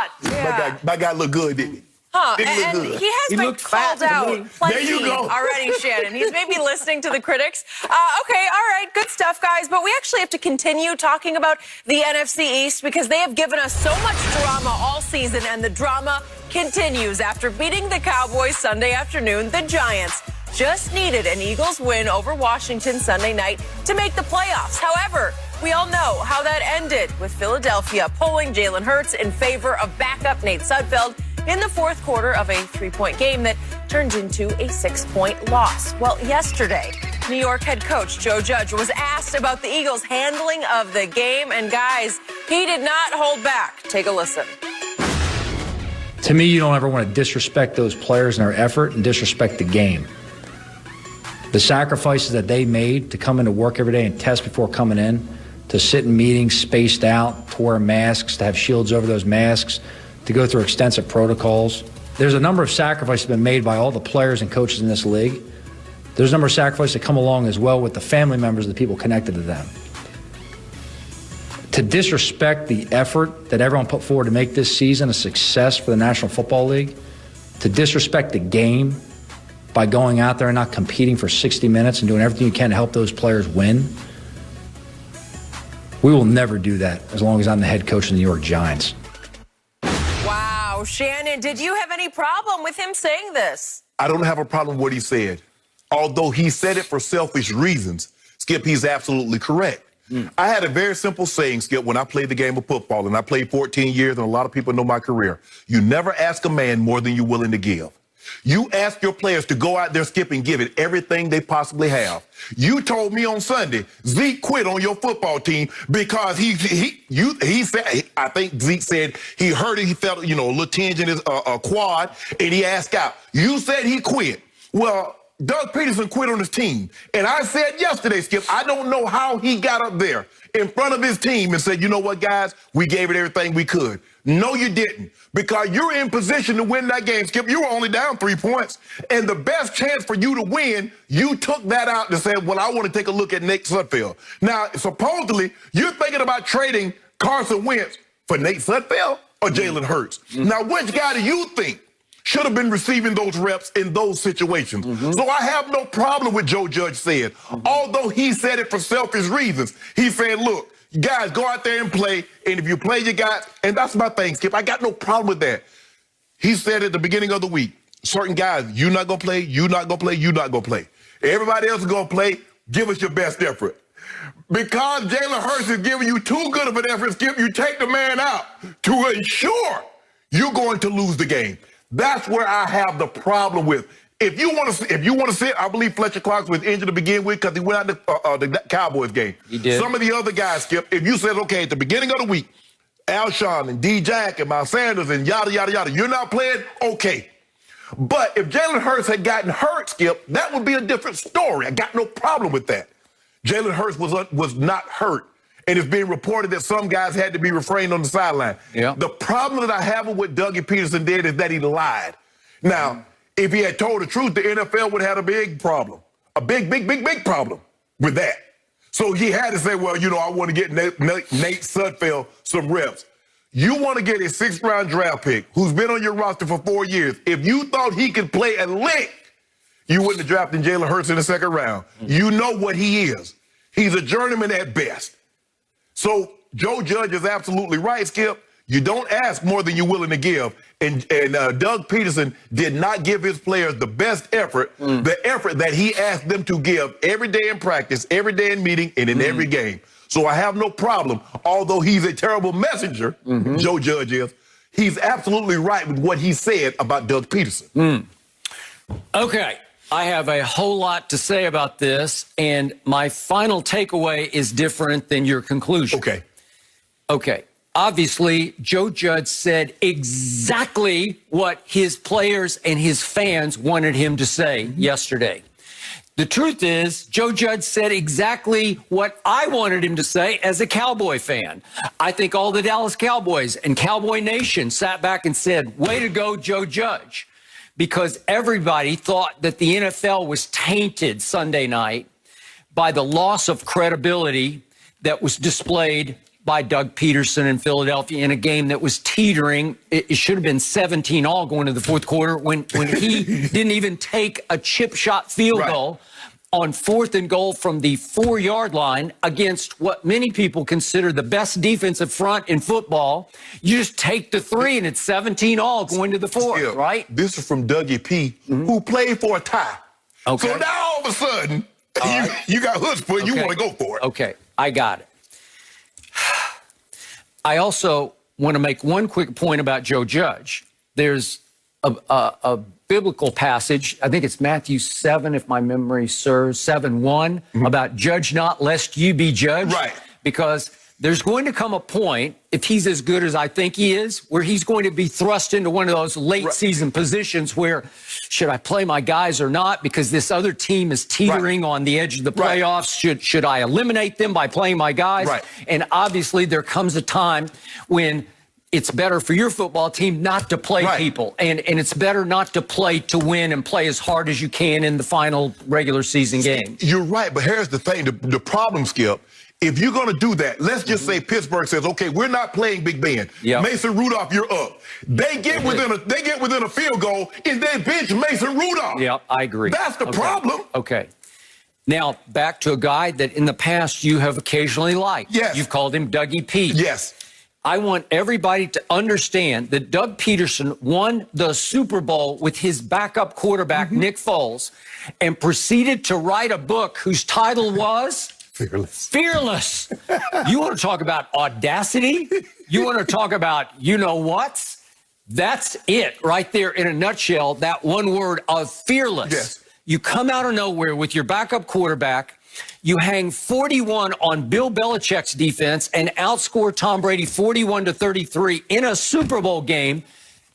lot. Yeah. My guy looked good, didn't he? Huh, Didn't look and good. he has been called out There you plenty go. already, Shannon. He's maybe listening to the critics. Okay, all right, good stuff, guys. But we actually have to continue talking about the NFC East because they have given us so much drama all season, and the drama continues. After beating the Cowboys Sunday afternoon, the Giants just needed an Eagles win over Washington Sunday night to make the playoffs. However, we all know how that ended, with Philadelphia pulling Jalen Hurts in favor of backup Nate Sudfeld in the fourth quarter of a 3-point game that turned into a 6-point loss. Well, yesterday, New York head coach Joe Judge was asked about the Eagles' handling of the game, and guys, he did not hold back. Take a listen. To me, you don't ever want to disrespect those players and their effort and disrespect the game. The sacrifices that they made to come into work every day and test before coming in, to sit in meetings spaced out, to wear masks, to have shields over those masks, to go through extensive protocols. There's a number of sacrifices been made by all the players and coaches in this league. There's a number of sacrifices that come along as well with the family members of the people connected to them. To disrespect the effort that everyone put forward to make this season a success for the National Football League, to disrespect the game by going out there and not competing for 60 minutes and doing everything you can to help those players win, we will never do that as long as I'm the head coach of the New York Giants. Wow, Shannon, did you have any problem with him saying this? I don't have a problem with what he said. Although he said it for selfish reasons, Skip, he's absolutely correct. I had a very simple saying, Skip, when I played the game of football, and I played 14 years, and a lot of people know my career. You never ask a man more than you're willing to give. You ask your players to go out there, Skip, and give it everything they possibly have. You told me on Sunday, Zeke quit on your football team because he said, I think Zeke said he hurt it, he felt, a little tinge in his quad, and he asked out. You said he quit. Well, Doug Peterson quit on his team. And I said yesterday, Skip, I don't know how he got up there in front of his team and said, you know what, guys, we gave it everything we could. No, you didn't. Because you're in position to win that game, Skip. You were only down 3 points. And the best chance for you to win, you took that out and said, well, I want to take a look at Nate Sudfeld. Now, supposedly, you're thinking about trading Carson Wentz for Nate Sudfeld or Jalen Hurts. Now, which guy do you think should have been receiving those reps in those situations? So I have no problem with Joe Judge said. Although he said it for selfish reasons. He said, look, you guys go out there and play, and if you play, you got, and that's my thing, Skip. I got no problem with that. He said at the beginning of the week, certain guys, you're not going to play, you're not going to play, you're not going to play. Everybody else is going to play. Give us your best effort. Because Jalen Hurts is giving you too good of an effort, Skip, you take the man out to ensure you're going to lose the game. That's where I have the problem with. If you want to sit, I believe Fletcher Cox was injured to begin with because he went out the Cowboys game. He did. Some of the other guys, Skip, if you said, okay, at the beginning of the week, Alshon and D. Jack and Miles Sanders and yada, yada, yada, you're not playing, okay. But if Jalen Hurts had gotten hurt, Skip, that would be a different story. I got no problem with that. Jalen Hurts was not hurt. And it's being reported that some guys had to be refrained on the sideline. Yeah. The problem that I have with what Dougie Peterson did is that he lied. Now, if he had told the truth, the NFL would have had a big problem. A big problem with that. So he had to say, well, I want to get Nate Sudfeld some reps. You want to get a 6th-round draft pick who's been on your roster for 4 years. If you thought he could play a lick, you wouldn't have drafted Jalen Hurts in the 2nd round. You know what he is. He's a journeyman at best. So Joe Judge is absolutely right, Skip. You don't ask more than you're willing to give. And Doug Peterson did not give his players the best effort, the effort that he asked them to give every day in practice, every day in meeting, and in every game. So I have no problem. Although he's a terrible messenger, Joe Judge is, he's absolutely right with what he said about Doug Peterson. Okay. I have a whole lot to say about this, and my final takeaway is different than your conclusion. Okay. Obviously, Joe Judge said exactly what his players and his fans wanted him to say yesterday. The truth is, Joe Judge said exactly what I wanted him to say as a Cowboy fan. I think all the Dallas Cowboys and Cowboy Nation sat back and said, way to go, Joe Judge. Because everybody thought that the NFL was tainted Sunday night by the loss of credibility that was displayed by Doug Peterson in Philadelphia in a game that was teetering. It should have been 17-all going to the fourth quarter when he didn't even take a chip shot field goal on 4th and goal from the 4-yard line against what many people consider the best defensive front in football. You just take the 3 and it's 17-all going to the 4th, right? This is from Dougie P, who played for a tie. Okay. So now all of a sudden, you got chutzpah, you want to go for it. Okay, I got it. I also want to make one quick point about Joe Judge. There's a biblical passage, I think it's Matthew 7, if my memory serves, 7:1, about judge not lest you be judged. Right. Because there's going to come a point, if he's as good as I think he is, where he's going to be thrust into one of those late season positions where, should I play my guys or not? Because this other team is teetering on the edge of the playoffs. Should I eliminate them by playing my guys? And obviously there comes a time when it's better for your football team not to play people. And it's better not to play to win and play as hard as you can in the final regular season game. You're right, but here's the thing. The problem, Skip, if you're going to do that, let's just say Pittsburgh says, okay, we're not playing Big Ben. Mason Rudolph, you're up. They get within a field goal and they bench Mason Rudolph. Yeah, I agree. That's the problem. Okay. Now, back to a guy that in the past you have occasionally liked. Yes. You've called him Dougie P. Yes. I want everybody to understand that Doug Peterson won the Super Bowl with his backup quarterback, Nick Foles, and proceeded to write a book whose title was Fearless. Fearless. You want to talk about audacity? You want to talk about you-know-whats? That's it right there in a nutshell, that one word of fearless. Yes. You come out of nowhere with your backup quarterback. You hang 41 on Bill Belichick's defense and outscore Tom Brady 41-33 in a Super Bowl game.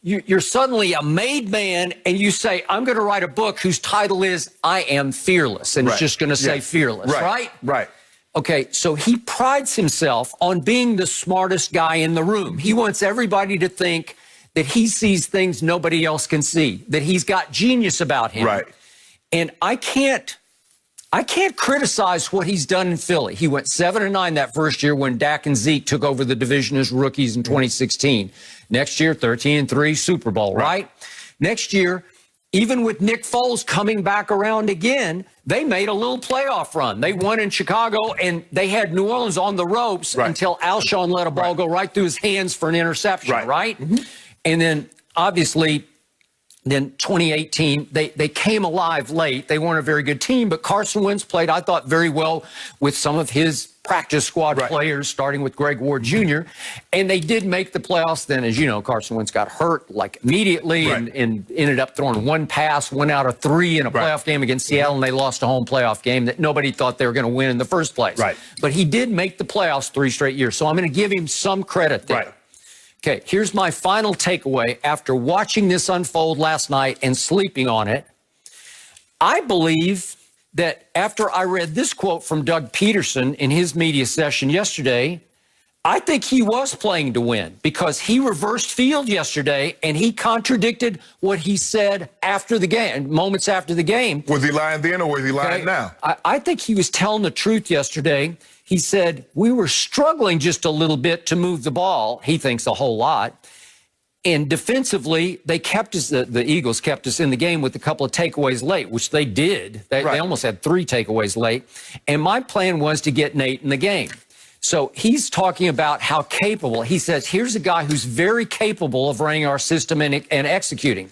You're suddenly a made man, and you say, I'm going to write a book whose title is I Am Fearless, and it's just going to say fearless, right? Right. Okay, so he prides himself on being the smartest guy in the room. He wants everybody to think that he sees things nobody else can see, that he's got genius about him. Right. And I can't criticize what he's done in Philly. He went 7-9 that first year when Dak and Zeke took over the division as rookies in 2016. Next year, 13-3 Super Bowl, right? Next year, even with Nick Foles coming back around again, they made a little playoff run. They won in Chicago, and they had New Orleans on the ropes until Alshon let a ball go right through his hands for an interception, right? And then, obviously, then 2018, they came alive late. They weren't a very good team, but Carson Wentz played, I thought, very well with some of his practice squad players, starting with Greg Ward Jr., and they did make the playoffs. Then, as you know, Carson Wentz got hurt like immediately and ended up throwing one pass, 1 out of 3 in a playoff game against Seattle, and they lost a home playoff game that nobody thought they were going to win in the first place. But he did make the playoffs 3 straight years, so I'm going to give him some credit there. Okay, here's my final takeaway after watching this unfold last night and sleeping on it. I believe that after I read this quote from Doug Peterson in his media session yesterday, I think he was playing to win because he reversed field yesterday and he contradicted what he said after the game, moments after the game. Was he lying then or was he lying now? I think he was telling the truth yesterday. He said, we were struggling just a little bit to move the ball. He thinks a whole lot. And defensively, they kept us, the Eagles kept us in the game with a couple of takeaways late, which they did. They almost had 3 takeaways late. And my plan was to get Nate in the game. So he's talking about how capable. He says, here's a guy who's very capable of running our system and executing.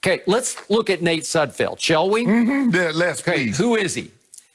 Okay, let's look at Nate Sudfeld, shall we? Let's please. Who is he?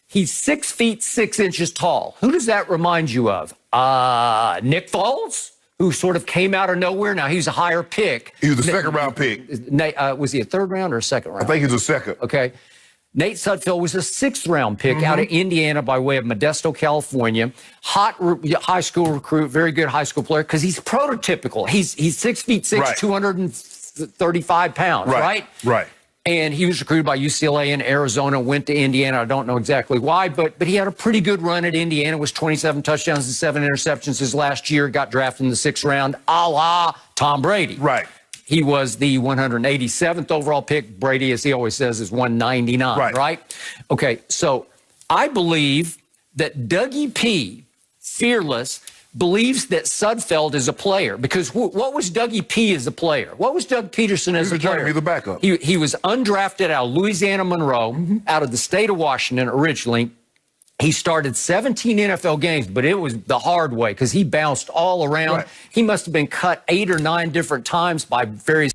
He's 6 feet 6 inches tall. Who does that remind you of? Nick Foles, who sort of came out of nowhere. Now, he's a higher pick. He was a second-round pick. Was he a 3rd round or a 2nd round? I think he's a 2nd. Okay. Nate Sudfeld was a 6th-round pick out of Indiana by way of Modesto, California. Hot high school recruit, very good high school player, because he's prototypical. He's 6 feet 6, 235 pounds, right? And he was recruited by UCLA in Arizona, went to Indiana. I don't know exactly why, but he had a pretty good run at Indiana, was 27 touchdowns and 7 interceptions his last year, got drafted in the 6th round, a la Tom Brady. He was the 187th overall pick. Brady, as he always says, is 199, right? Okay, so I believe that Dougie P, fearless, believes that Sudfeld is a player. Because what was Dougie P as a player? What was Doug Peterson as a player? He was the backup. He was undrafted out of Louisiana Monroe, out of the state of Washington originally. He started 17 NFL games, but it was the hard way because he bounced all around. Right. He must have been cut 8 or 9 different times by various